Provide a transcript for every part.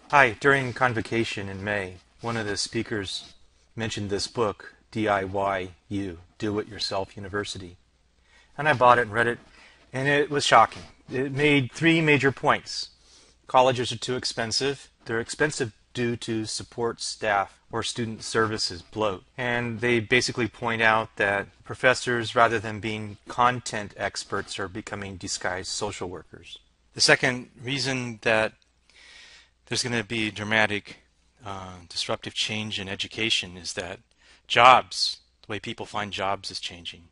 Hi, during convocation in May, one of the speakers mentioned this book, DIY Do It Yourself University. And I bought it and read it, and it was shocking. It made three major points. Colleges are too expensive. They're expensive due to support staff or student services bloat. And they basically point out that professors, rather than being content experts, are becoming disguised social workers. The second reason that there's going to be dramatic disruptive change in education is that jobs, the way people find jobs, is changing.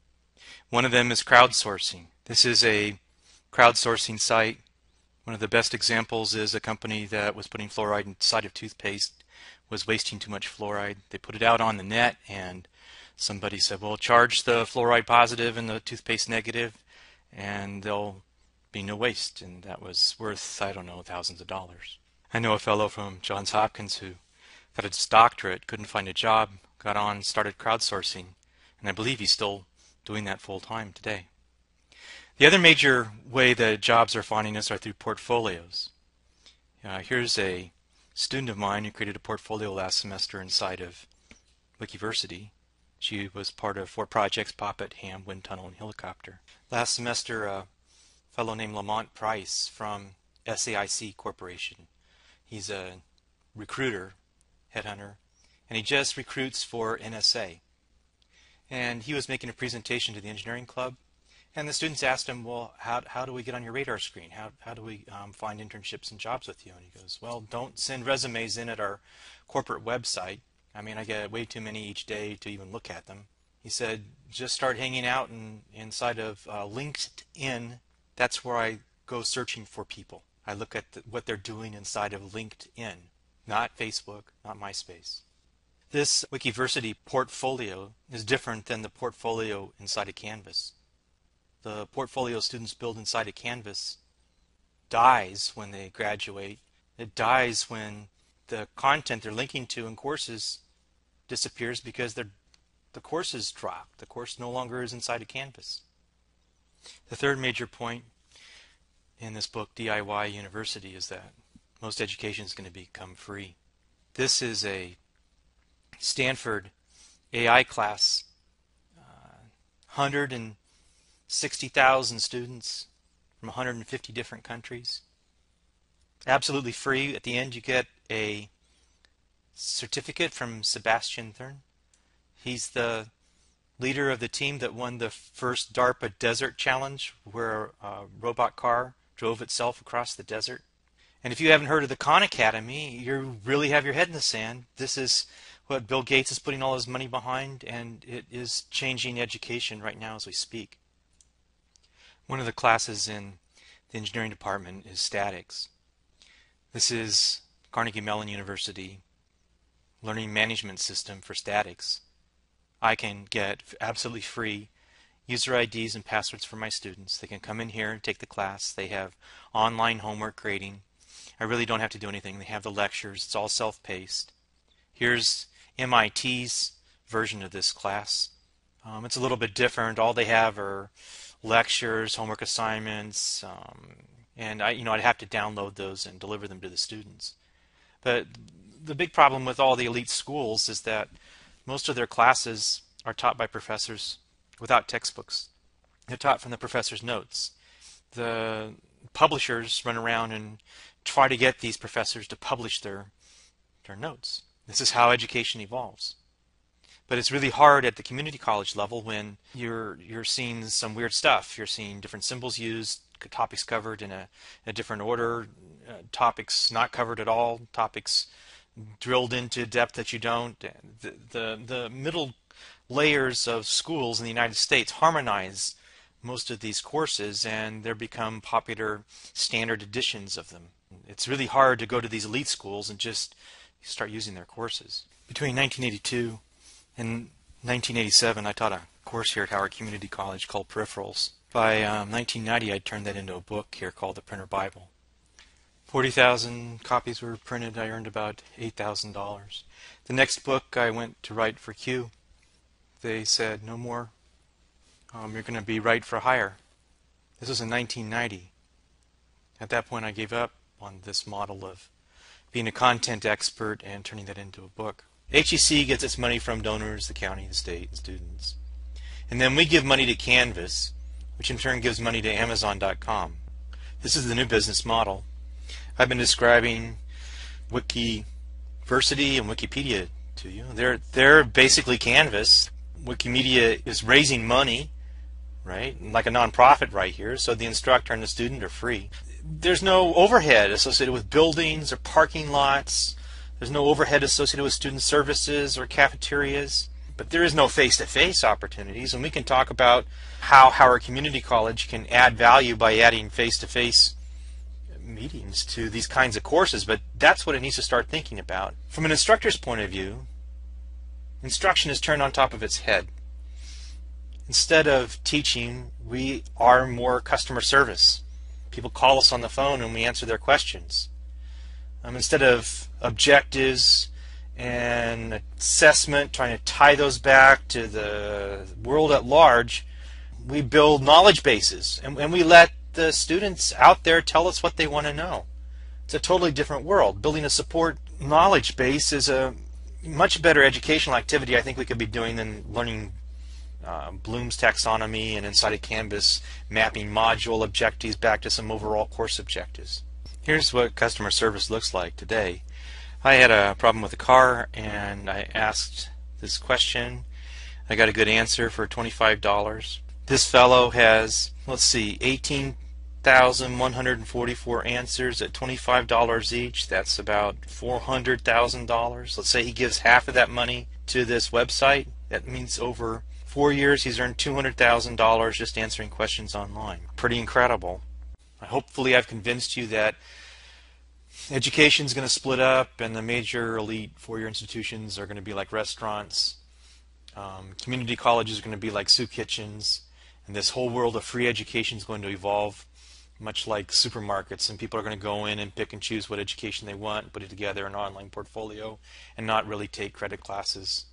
One of them is crowdsourcing. This is a crowdsourcing site. One of the best examples is a company that was putting fluoride inside of toothpaste was wasting too much fluoride. They put it out on the net, and somebody said, well, charge the fluoride positive and the toothpaste negative, and there'll be no waste. And that was worth, I don't know, thousands of dollars. I know a fellow from Johns Hopkins who got his doctorate, couldn't find a job, got on, started crowdsourcing, and I believe he's still doing that full time today. The other major way that jobs are finding us are through portfolios. Here's a student of mine who created a portfolio last semester inside of Wikiversity. She was part of 4 projects: Poppet, Ham, Wind Tunnel, and Helicopter. Last semester, a fellow named Lamont Price from SAIC Corporation. He's a recruiter, headhunter, and he just recruits for NSA. And he was making a presentation to the engineering club, and the students asked him, well, how do we get on your radar screen? How do we find internships and jobs with you? And he goes, well, don't send resumes in at our corporate website. I mean, I get way too many each day to even look at them. He said, just start hanging out inside of LinkedIn. That's where I go searching for people. I look at what they're doing inside of LinkedIn, not Facebook, not MySpace. This Wikiversity portfolio is different than the portfolio inside of Canvas. The portfolio students build inside of Canvas dies when they graduate. It dies when the content they're linking to in courses disappears because the courses drop. The course no longer is inside of Canvas. The third major point in this book, DIY University, is that most education is going to become free. This is a Stanford AI class, 160,000 students from 150 different countries. Absolutely free. At the end, you get a certificate from Sebastian Thurn. He's the leader of the team that won the first DARPA Desert Challenge, where a robot car drove itself across the desert. And if you haven't heard of the Khan Academy, you really have your head in the sand. This is what Bill Gates is putting all his money behind, and it is changing education right now as we speak. One of the classes in the engineering department is statics. This is Carnegie Mellon University learning management system for statics. I can get absolutely free user IDs and passwords for my students. They can come in here and take the class. They have online homework grading. I really don't have to do anything. They have the lectures. It's all self-paced. Here's MIT's version of this class. It's a little bit different. All they have are lectures, homework assignments, and I'd have to download those and deliver them to the students. But the big problem with all the elite schools is that most of their classes are taught by professors without textbooks. They're taught from the professor's notes. The publishers run around and try to get these professors to publish their notes. This is how education evolves. But it's really hard at the community college level when you're seeing some weird stuff. You're seeing different symbols used, topics covered in a different order, topics not covered at all, topics drilled into depth that you don't. The middle layers of schools in the United States harmonize most of these courses, and they become popular standard editions of them. It's really hard to go to these elite schools and just start using their courses. Between 1982 and 1987, I taught a course here at Howard Community College called Peripherals. By 1990, I turned that into a book here called The Printer Bible. 40,000 copies were printed. I earned about $8,000. The next book I went to write for Q. They said, no more. You're going to be write for hire. This was in 1990. At that point, I gave up on this model of being a content expert and turning that into a book. HEC gets its money from donors, the county, the state, and students. And then we give money to Canvas, which in turn gives money to Amazon.com. This is the new business model. I've been describing Wikiversity and Wikipedia to you. They're basically Canvas. Wikimedia is raising money, right? Like a nonprofit right here, so the instructor and the student are free. There's no overhead associated with buildings or parking lots. There's no overhead associated with student services or cafeterias. But there is no face-to-face opportunities, and we can talk about how Howard Community College can add value by adding face-to-face meetings to these kinds of courses, but that's what it needs to start thinking about. From an instructor's point of view, instruction is turned on top of its head. Instead of teaching, we are more customer service. People call us on the phone and we answer their questions. Instead of objectives and assessment, trying to tie those back to the world at large, we build knowledge bases, and we let the students out there tell us what they want to know. It's a totally different world. Building a support knowledge base is a much better educational activity I think we could be doing than learning Bloom's taxonomy and inside of Canvas mapping module objectives back to some overall course objectives. Here's what customer service looks like today. I had a problem with a car and I asked this question. I got a good answer for $25. This fellow has, let's see, 18,144 answers at $25 each. That's about $400,000. Let's say he gives half of that money to this website. That means over 4 years he's earned $200,000 just answering questions online. Pretty incredible. Hopefully I've convinced you that education is going to split up and the major elite four-year institutions are going to be like restaurants. Community colleges are going to be like soup kitchens. And this whole world of free education is going to evolve much like supermarkets, and people are going to go in and pick and choose what education they want, put it together in an online portfolio, and not really take credit classes.